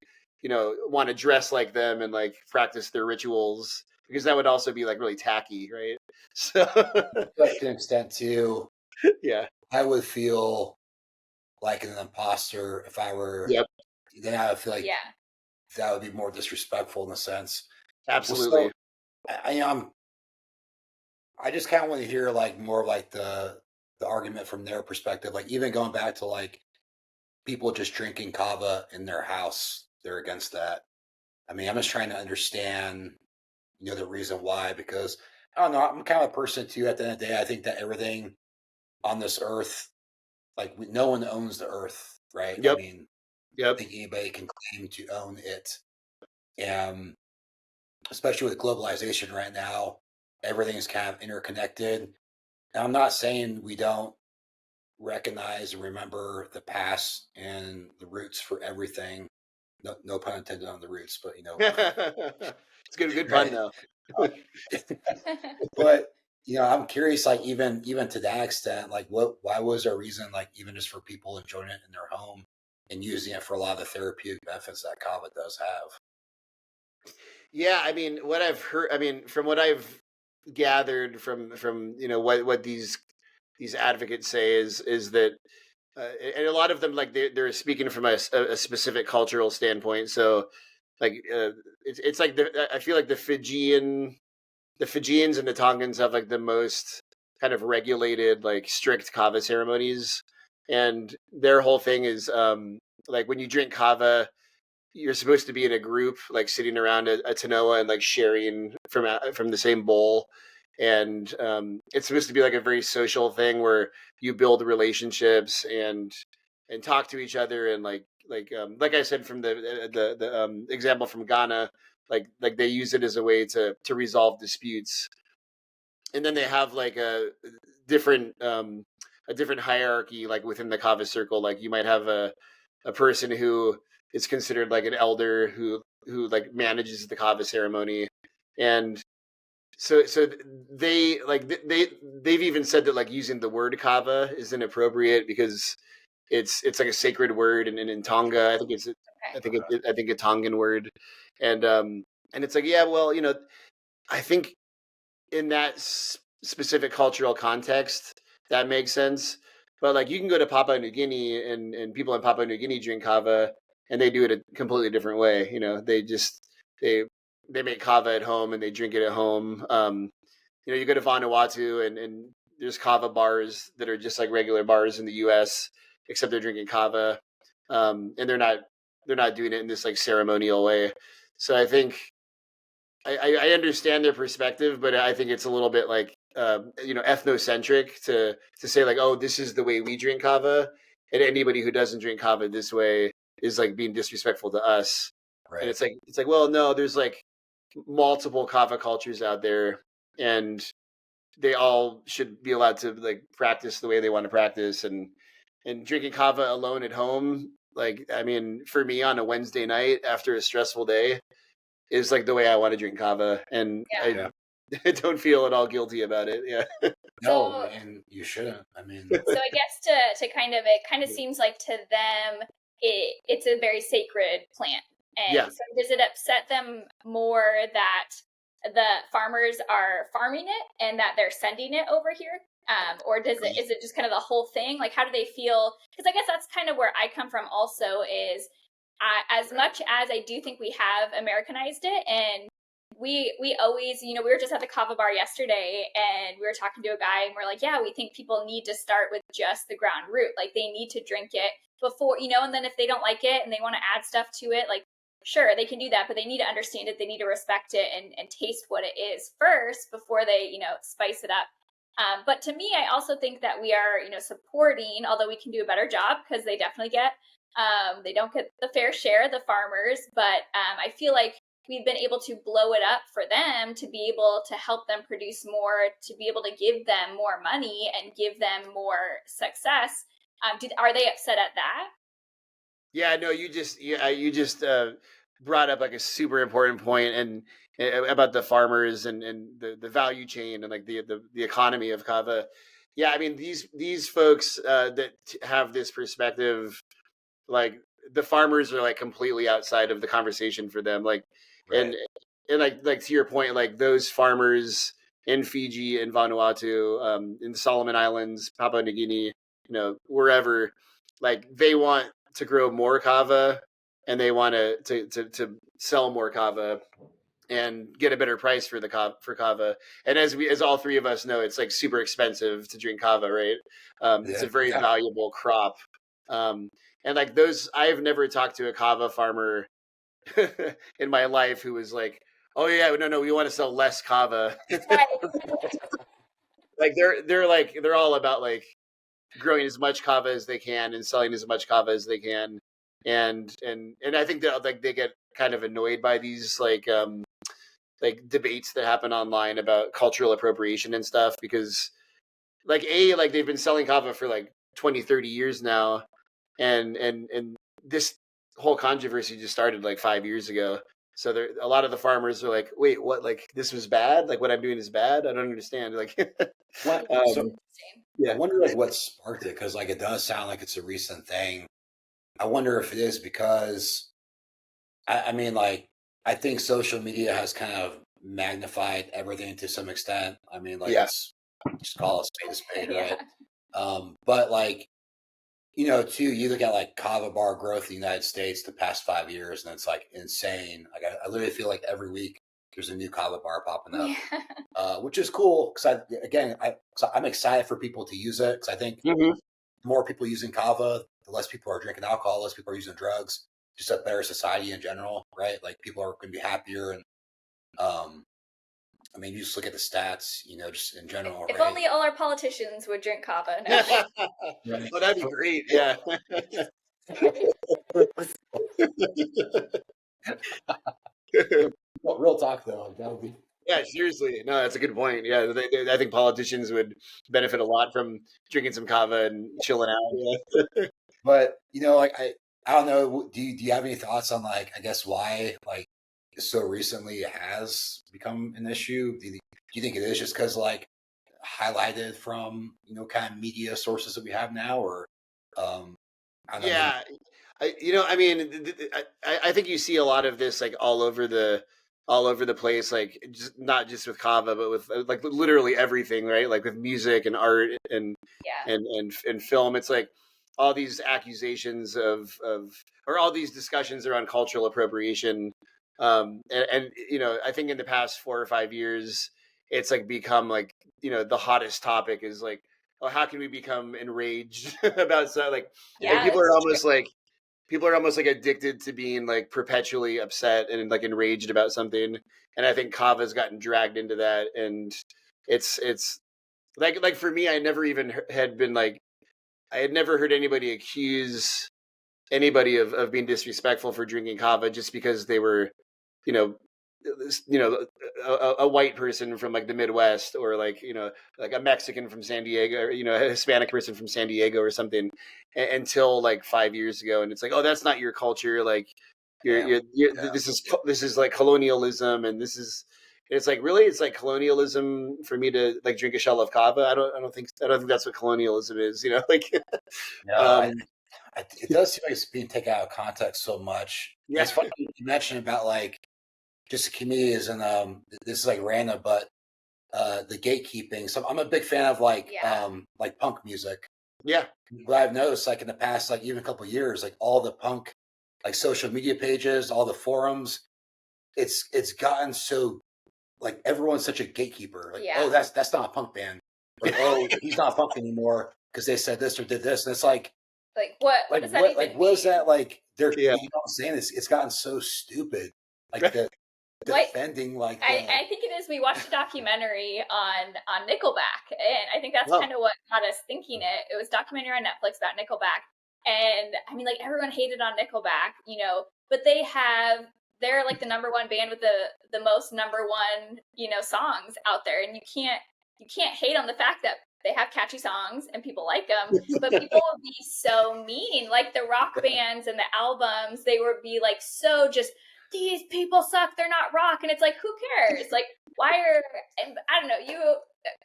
want to dress like them and like practice their rituals, because that would also be like really tacky, right? So to an extent too, yeah, I would feel like an imposter if I were. Yep. Then I would feel like that would be more disrespectful in a sense. Absolutely. Well, so, I just kind of want to hear like more of like the argument from their perspective. Like even going back to like people just drinking kava in their house, they're against that. I mean, I'm just trying to understand, the reason why, because I don't know, I'm kind of a person too. At the end of the day, I think that everything on this earth, like no one owns the earth, right? Yep. I mean, Yep. I think anybody can claim to own it. And especially with globalization right now, everything is kind of interconnected. And I'm not saying we don't recognize and remember the past and the roots for everything. No pun intended on the roots, but it's good pun though. But I'm curious, like even to that extent, like why was there a reason, like even just for people enjoying it in their home and using it for a lot of the therapeutic benefits that kava does have? Yeah, I mean, what I've heard, I mean, from what I've gathered from what these advocates say is that, and a lot of them like they're speaking from a specific cultural standpoint. So, like, it's like I feel like the Fijians and the Tongans have like the most kind of regulated, like strict kava ceremonies, and their whole thing is like when you drink kava, you're supposed to be in a group, like sitting around a tanoa and like sharing from the same bowl, and it's supposed to be like a very social thing where you build relationships and talk to each other, and like I said from the example from Ghana, like they use it as a way to resolve disputes, and then they have like different a different hierarchy like within the kava circle. Like you might have a person who is considered like an elder who like manages the kava ceremony, and so they've even said that like using the word kava is inappropriate because it's like a sacred word, and in Tonga I think it's I think a Tongan word, and it's like, yeah, well, I think in that specific cultural context that makes sense, but like you can go to Papua New Guinea and people in Papua New Guinea drink kava and they do it a completely different way. They just they make kava at home and they drink it at home. You go to Vanuatu and there's kava bars that are just like regular bars in the US, except they're drinking kava, and they're not doing it in this like ceremonial way. So I think I understand their perspective, but I think it's a little bit like ethnocentric to say like, oh, this is the way we drink kava, and anybody who doesn't drink kava this way is like being disrespectful to us. Right. And it's like, well, no, there's like multiple kava cultures out there, and they all should be allowed to like practice the way they want to practice. And drinking kava alone at home, like, I mean, for me on a Wednesday night after a stressful day is like the way I want to drink kava. And I don't feel at all guilty about it. Yeah. No, and you shouldn't. I mean, so I guess to kind of, it kind of seems like to them it's a very sacred plant. And so does it upset them more that the farmers are farming it and that they're sending it over here? Or is it just kind of the whole thing? Like, how do they feel? Because I guess that's kind of where I come from also is as much as I do think we have Americanized it, and we always, we were just at the kava bar yesterday and we were talking to a guy and we're like, yeah, we think people need to start with just the ground root. Like, they need to drink it before, and then if they don't like it and they want to add stuff to it, like, sure, they can do that, but they need to understand it. They need to respect it and taste what it is first before they, spice it up. But to me, I also think that we are, supporting, although we can do a better job because they definitely they don't get the fair share, the farmers, but I feel like we've been able to blow it up for them to be able to help them produce more, to be able to give them more money and give them more success. Are they upset at that? Yeah, no, you just brought up like a super important point and about the farmers and the value chain and like the economy of kava. Yeah, I mean these folks that have this perspective, like the farmers are like completely outside of the conversation for them. Like, and like to your point, like those farmers in Fiji and Vanuatu, in the Solomon Islands, Papua New Guinea, wherever, like they want to grow more kava and they want to sell more kava and get a better price for kava. And as all three of us know, it's like super expensive to drink kava, right? It's a very valuable crop. And like I've never talked to a kava farmer in my life who was like, oh yeah, no, we want to sell less kava. Like they're all about like growing as much kava as they can and selling as much kava as they can. And I think that like they get kind of annoyed by these like debates that happen online about cultural appropriation and stuff, because like they've been selling kava for like 20, 30 years now. And this whole controversy just started like 5 years ago. So a lot of the farmers are like, wait, what? Like this was bad? Like what I'm doing is bad? I don't understand. Like, I wonder like what sparked it, because like it does sound like it's a recent thing. I wonder if it is because I mean, like I think social media has kind of magnified everything to some extent. I mean, like it's just call a spade, right? But like, too, you look at like kava bar growth in the United States the past 5 years, and it's like insane. Like I literally feel like every week there's a new kava bar popping up, which is cool because I'm excited for people to use it, because I think the more people using kava, the less people are drinking alcohol, less people are using drugs, just a better society in general, right? Like people are going to be happier, and I mean, you just look at the stats, just in general. If only all our politicians would drink kava. No. Well, that'd be great. Yeah. Well, real talk though, that would be. Yeah, seriously. No, that's a good point. Yeah, I think politicians would benefit a lot from drinking some kava and chilling out. Yeah. But like I don't know. Do you have any thoughts on like, I guess, why like so recently it has become an issue? Do you think it is just because like highlighted from kind of media sources that we have now, or I don't know. Yeah, I mean, I think you see a lot of this like all over the place, like not just with kava, but with like literally everything, right? Like with music and art and film. It's like all these accusations of or all these discussions around cultural appropriation. And I think in the past 4 or 5 years, it's like become like, the hottest topic is like, oh, how can we become enraged about stuff? Like, and people are almost like addicted to being like perpetually upset and like enraged about something. And I think kava's gotten dragged into that. And it's like for me, I had never heard anybody accuse anybody of being disrespectful for drinking kava just because they were, you know, a white person from like the Midwest, or like, like a Mexican from San Diego, or, a Hispanic person from San Diego or something, until like 5 years ago. And it's like, oh, that's not your culture. Like this is like colonialism. And it's like, really, it's like colonialism for me to like drink a shell of kava. I don't think that's what colonialism is, like, No, it does seem like it's being taken out of context so much. Yeah. It's funny you mentioned about like just the comedians, and this is like random, but the gatekeeping. So I'm a big fan of like punk music. Yeah. But I've noticed like in the past, like even a couple of years, like all the punk like social media pages, all the forums, it's gotten so like everyone's such a gatekeeper. Like, oh, that's not a punk band. Or, oh, he's not punk anymore because they said this or did this. And it's like what does that even mean? What is that like? You know what I'm saying? It's gotten so stupid. Like the defending like I think it is. We watched a documentary on Nickelback, and I think that's kind of what got us thinking it. It was a documentary on Netflix about Nickelback. And I mean, like, everyone hated on Nickelback, but they're like the number one band with the most number one, songs out there. And you can't hate on the fact that they have catchy songs and people like them, but people will be so mean. Like the rock bands and the albums, they would be like, so just, these people suck, they're not rock. And it's like, who cares? Like, I don't know,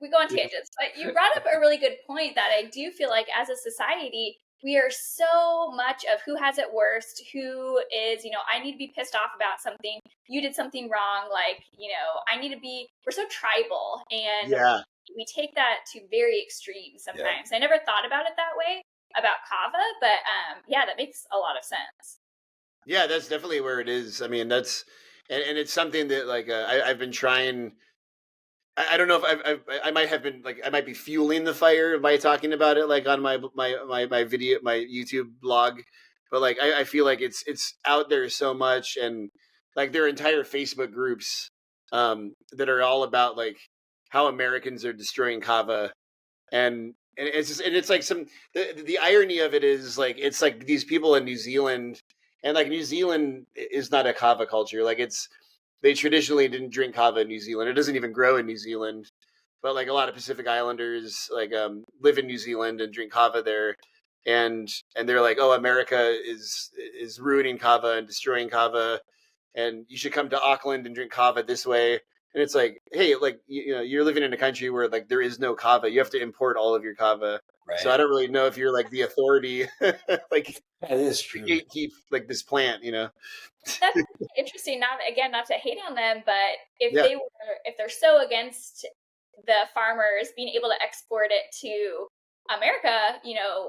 we go on tangents, but you brought up a really good point that I do feel like as a society, we are so much of who has it worst, who is, I need to be pissed off about something. You did something wrong. Like, we're so tribal, and we take that to very extremes sometimes. I never thought about it that way about kava, but that makes a lot of sense. Yeah, that's definitely where it is. I mean, and it's something that like I've been trying. I don't know if I might be fueling the fire by talking about it like on my video, my YouTube blog, but like I feel like it's out there so much, and like there are entire Facebook groups that are all about like how Americans are destroying kava, and it's like the irony of it is like it's like these people in New Zealand, and like New Zealand is not a kava culture, like they traditionally didn't drink kava in New Zealand. It doesn't even grow in New Zealand. But like a lot of Pacific Islanders like live in New Zealand and drink kava there. And they're like, oh, America is ruining kava and destroying kava. And you should come to Auckland and drink kava this way. And it's like, hey, like, you're living in a country where like there is no kava. You have to import all of your kava. Right. So I don't really know if you're like the authority, like that is true. Gatekeep like this plant, That's interesting. Not to hate on them, but if they're so against the farmers being able to export it to America,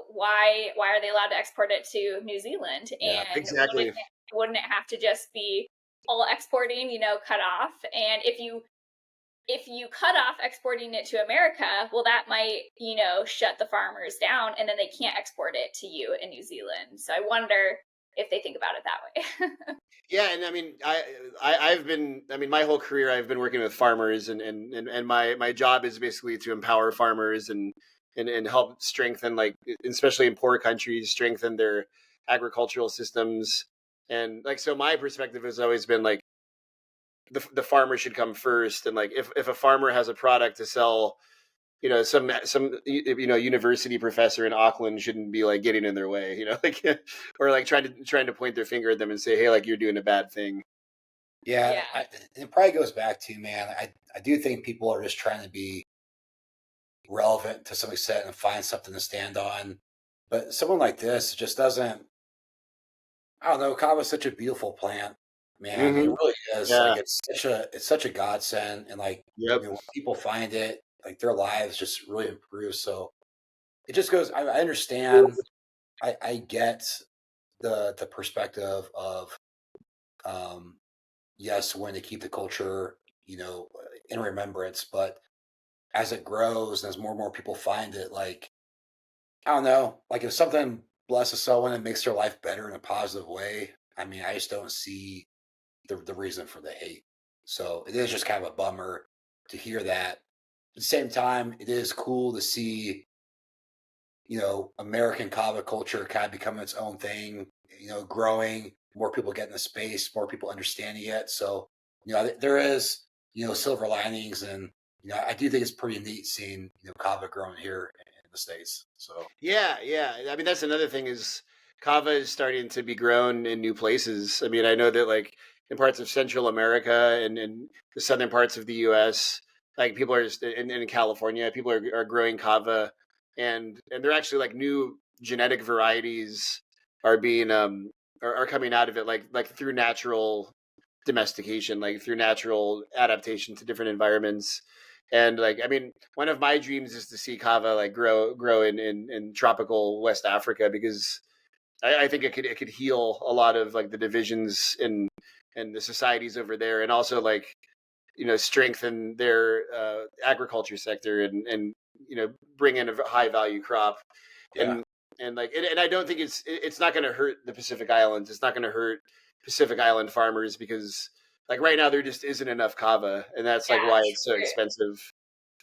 why are they allowed to export it to New Zealand? And exactly, wouldn't it have to just be all exporting, cut off? And if you cut off exporting it to America, well, that might, shut the farmers down, and then they can't export it to you in New Zealand. So I wonder if they think about it that way. Yeah, and I mean, I've been my whole career I've been working with farmers, and my job is basically to empower farmers and help strengthen, like, especially in poor countries, strengthen their agricultural systems. And like, so my perspective has always been like the farmer should come first, and like if a farmer has a product to sell, some university professor in Auckland shouldn't be like getting in their way, like, or like trying to point their finger at them and say, hey, like, you're doing a bad thing. Yeah. It probably goes back to, man, I do think people are just trying to be relevant to some extent and find something to stand on. But someone like this just doesn't, I don't know, kava is such a beautiful plant, man. Mm-hmm. It really is. Yeah. Like it's such a godsend, and like when people find it, like their lives just really improve. So it just goes, I understand, I get the perspective of yes, when to keep the culture, in remembrance, but as it grows and as more and more people find it, like, I don't know, like if something blesses someone and makes their life better in a positive way, I mean, I just don't see the reason for the hate. So it is just kind of a bummer to hear that. At the same time, it is cool to see, American kava culture kind of become its own thing growing, more people getting the space, more people understanding it. So, there is, silver linings, and, I do think it's pretty neat seeing, Kava growing here in the States. So, yeah. I mean, that's another thing is Kava is starting to be grown in new places. I mean, I know that like in parts of Central America and the southern parts of the U.S., like people are just in California, people are growing Kava, and they're actually like new genetic varieties are being are coming out of it like through natural domestication, like through natural adaptation to different environments. And like, I mean, one of my dreams is to see kava like grow in tropical West Africa, because I think it could heal a lot of like the divisions in the societies over there, and also like strengthen their agriculture sector, and bring in a high value crop. yeah, And like and I don't think it's not going to hurt the Pacific Islands. It's not going to hurt Pacific Island farmers, because like right now there just isn't enough kava, and that's like why it's so expensive.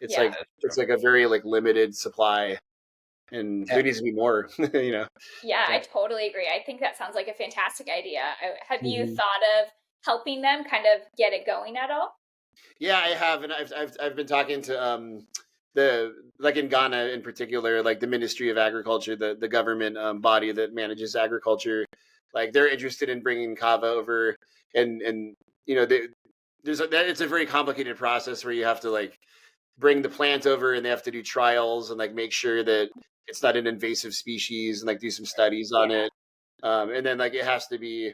It's Yeah. like it's like a very like limited supply, and there needs to be more. Yeah, I totally agree. I think that sounds like a fantastic idea. Have you Mhm. thought of helping them kind of get it going at all? Yeah, I have, and I've been talking to the like in Ghana in particular, like the Ministry of Agriculture, the government body that manages agriculture. Like they're interested in bringing kava over, and it's a very complicated process where you have to like bring the plant over, and they have to do trials and like make sure that it's not an invasive species, and like do some studies on it. And then like it has to be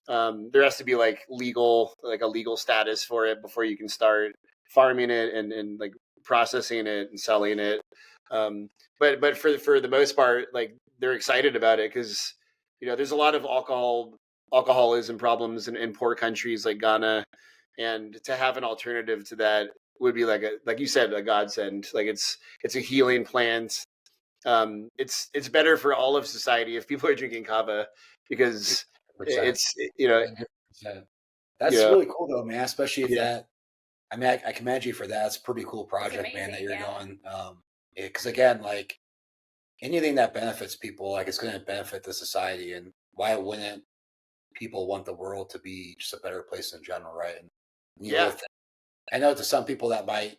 there has to be like a legal status for it before you can start farming it and like processing it and selling it. But for the most part, like they're excited about it, because there's a lot of alcoholism problems in poor countries like Ghana, and to have an alternative to that would be like you said, a godsend. Like it's a healing plant. It's better for all of society if people are drinking kava, because 100%. it's 100%. That's yeah really cool though, man. Especially if yeah that. I mean, I commend you for that. It's a pretty cool project, man, that amazing, you're yeah. going. Because again, like anything that benefits people, like it's going to benefit the society, and why wouldn't people want the world to be just a better place in general, right? And yeah with, I know to some people that might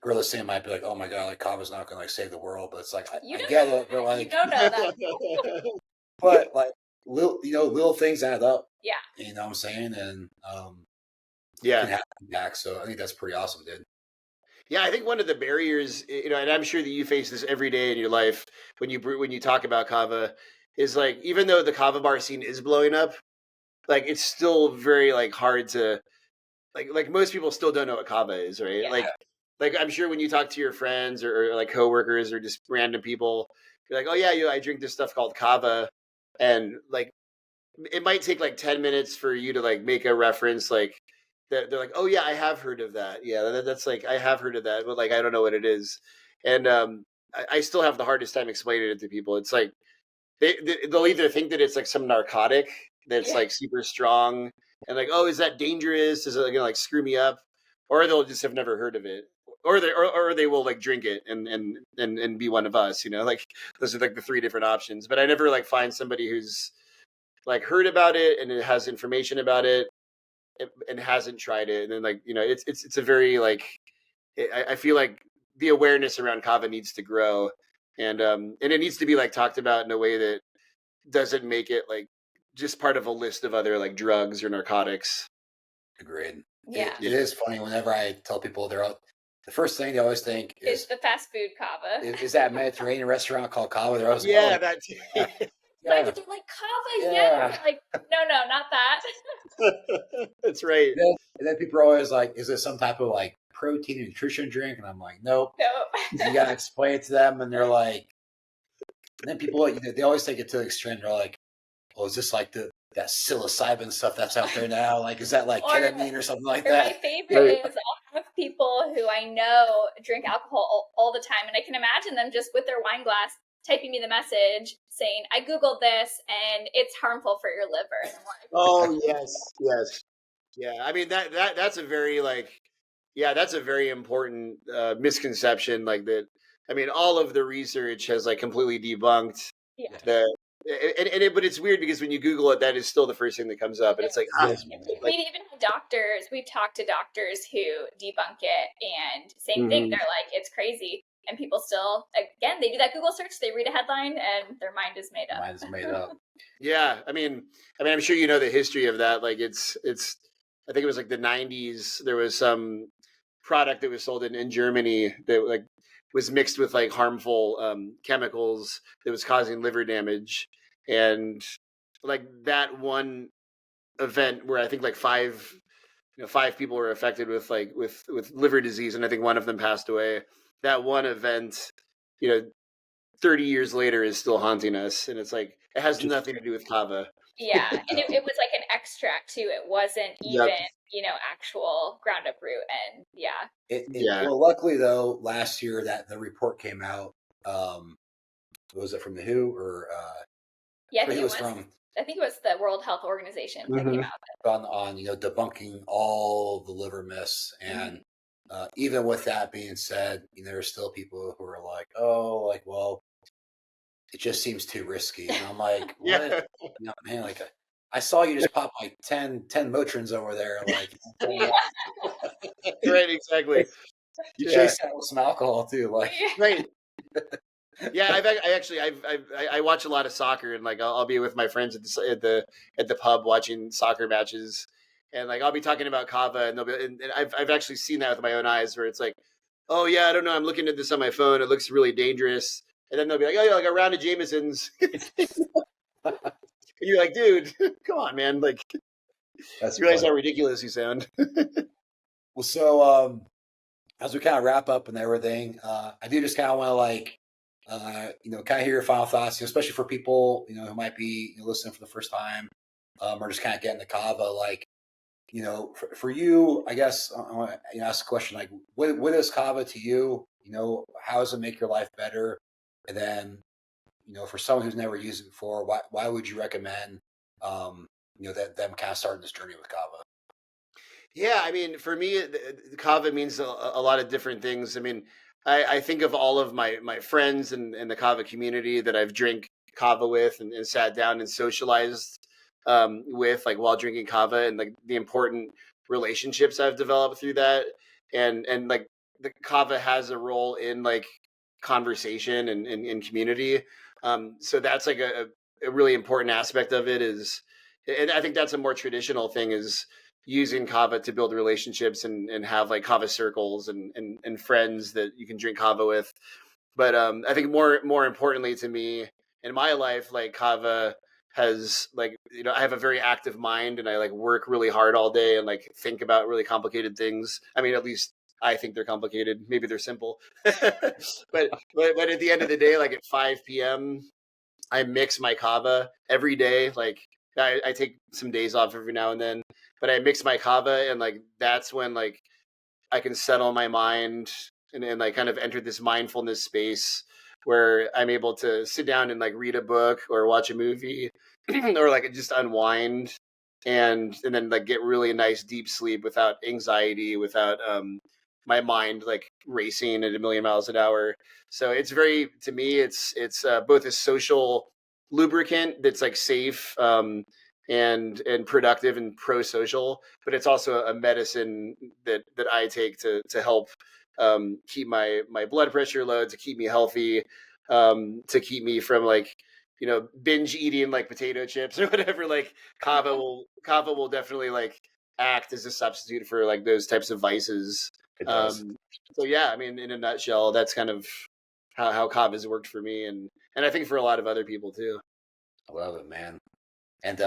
grow the same might be like, oh my god, like kava's not going to like save the world, but it's like You I don't get know it, but that. You like, don't know that. but like little things add up. Yeah. You know what I'm saying? And yeah can have impact. So I think that's pretty awesome, dude. Yeah, I think one of the barriers, and I'm sure that you face this every day in your life when you talk about kava, is like even though the kava bar scene is blowing up, like it's still very like hard to like most people still don't know what kava is, right? Yeah. Like I'm sure when you talk to your friends or like coworkers or just random people, you're like, oh yeah, I drink this stuff called kava, and like it might take like 10 minutes for you to like make a reference like that. They're like, oh yeah, I have heard of that. Yeah, that's like I have heard of that, but like I don't know what it is. And I still have the hardest time explaining it to people. It's like they'll either think that it's like some narcotic that's like super strong, and like, oh, is that dangerous, is it gonna like screw me up, or they'll just have never heard of it, or they will like drink it and be one of us, like those are like the three different options. But I never like find somebody who's like heard about it and it has information about it and hasn't tried it. And then like, it's a very like, I feel like the awareness around kava needs to grow, and it needs to be like talked about in a way that doesn't make it like just part of a list of other like drugs or narcotics. Agreed. Yeah. It is funny whenever I tell people they're out. The first thing they always think It's is the fast food kava. is that Mediterranean restaurant called Kava. They're always like, Yeah, oh, that yeah, Like, yeah. they're like, kava, Yeah. yeah. Like, no, not that. That's right. And then people are always like, is this some type of like protein and nutrition drink? And I'm like, nope. No. You gotta explain it to them, and they're like, and then people they always take it to the extreme. They're like, oh, is this like that psilocybin stuff that's out there now? Like, is that like ketamine or something like My that? favorite is I'll have people who I know drink alcohol all the time, and I can imagine them just with their wine glass typing me the message saying, I Googled this and it's harmful for your liver. And I'm like, Oh yes. Yeah. I mean that's a very like, yeah, that's a very important misconception. Like that. I mean, all of the research has like completely debunked yeah. But it's weird because when you Google it, that is still the first thing that comes up, and it's like, we've even had doctors. We've talked to doctors who debunk it, and same thing. They're like, it's crazy, and people still, again, they do that Google search, they read a headline, and their mind is made up. Mind is made up. Yeah, I mean, I'm sure you know the history of that. Like, it's. I think it was like the '90s. There was some product that was sold in Germany that like was mixed with like harmful chemicals that was causing liver damage, and like that one event where I think like five people were affected with like with liver disease, and I think one of them passed away. That one event, 30 years later is still haunting us, and it's like it has nothing to do with kava. Yeah, and it was like an extract too. It wasn't even actual ground up root, and Well, luckily though, last year that the report came out. Was it from the WHO or? I think it was from. I think it was the World Health Organization that came out on debunking all the liver myths, and even with that being said, there are still people who are like, oh, like, well, it just seems too risky, and I'm like, what? Man, like I saw you just pop like 10 Motrins over there, like right, exactly. You chase that with some alcohol too, like right. Yeah, I watch a lot of soccer, and like I'll be with my friends at the pub watching soccer matches, and like I'll be talking about kava, and and I've actually seen that with my own eyes, where it's like, oh yeah, I don't know, I'm looking at this on my phone, it looks really dangerous, and then they'll be like, oh yeah, like a round of Jameson's. And you're like, dude, come on, man, like, you realize how ridiculous you sound. Well, so as we kind of wrap up and everything, I do just kind of want to like. Kind of hear your final thoughts, especially for people, who might be listening for the first time, or just kind of getting the kava. Like, for you, I guess I want to ask the question, like, what is kava to you? How does it make your life better? And then, for someone who's never used it before, why would you recommend, that them kind of starting this journey with kava? Yeah, I mean, for me, the kava means a lot of different things. I mean, I think of all of my friends and the kava community that I've drank kava with and sat down and socialized with, like, while drinking kava, and like the important relationships I've developed through that, and like the kava has a role in like conversation and community. So that's like a really important aspect of it is, and I think that's a more traditional thing, is using kava to build relationships and have like kava circles and friends that you can drink kava with. But I think more importantly to me in my life, like kava has like, I have a very active mind, and I like work really hard all day and like think about really complicated things. I mean, at least I think they're complicated. Maybe they're simple. but at the end of the day, like at 5 p.m., I mix my kava every day. Like I take some days off every now and then, but I mix my kava, and like that's when like I can settle my mind and like kind of enter this mindfulness space where I'm able to sit down and like read a book or watch a movie or like just unwind and then like get really nice deep sleep without anxiety, without my mind like racing at 1,000,000 miles an hour. So it's very, to me, it's both a social lubricant that's like safe and productive and pro-social, but it's also a medicine that I take to help keep my blood pressure low, to keep me healthy, to keep me from like binge eating like potato chips or whatever. Like kava will definitely like act as a substitute for like those types of vices. It does. So yeah, I mean, in a nutshell, that's kind of how kava has worked for me, and I think for a lot of other people too. I love it, man. And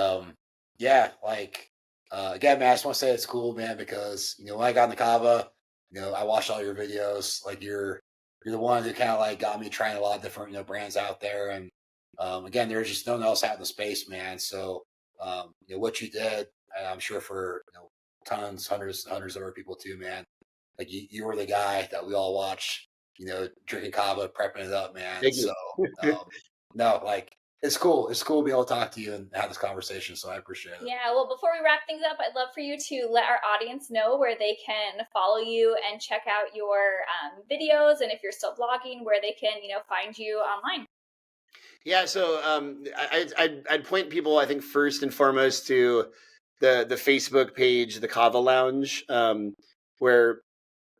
like again, man, I just want to say it's cool, man, because when I got in the kava, I watched all your videos. Like you're the one who kind of like got me trying a lot of different brands out there, and again, there's just no one else out in the space, man. So what you did, I'm sure for tons, hundreds of other people too, man. Like you were the guy that we all watch, drinking kava, prepping it up, man. Thank you. So no, like it's cool. It's cool to be able to talk to you and have this conversation. So I appreciate it. Yeah. Well, before we wrap things up, I'd love for you to let our audience know where they can follow you and check out your videos, and if you're still blogging, where they can find you online. Yeah, so I'd point people, I think, first and foremost to the Facebook page, the Kava Lounge, where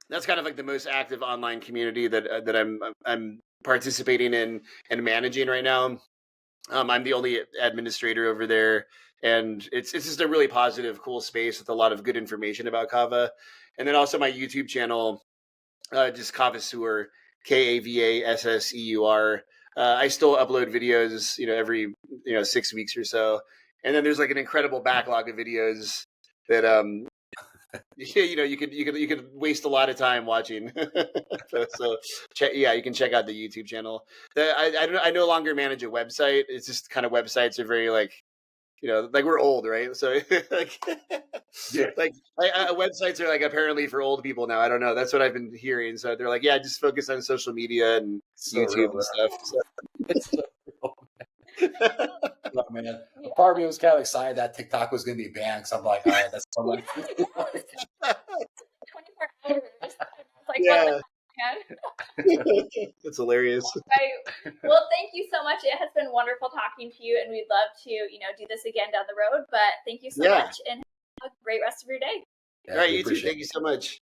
that's kind of like the most active online community that I'm participating in and managing right now. I'm the only administrator over there, and it's just a really positive, cool space with a lot of good information about Kava. And then also my YouTube channel, just Kavasseur, Kavasseur. I still upload videos, every 6 weeks or so, and then there's like an incredible backlog of videos that you could waste a lot of time watching. so you can check out the YouTube channel. I no longer manage a website. It's just kind of websites are very like like we're old, right? So like, Yeah. like websites are like apparently for old people now. I don't know. That's what I've been hearing. So they're like, yeah, just focus on social media and YouTube real, and stuff. So. It's so real. Oh, man. A part of me was kind of excited that TikTok was going to be banned because I'm like, all right, that's so much. 24 hours. Like, Yeah. what the That's hilarious. Right. Well, thank you so much. It has been wonderful talking to you, and we'd love to, do this again down the road. But thank you so much, and have a great rest of your day. All right, you too. Thank you so much.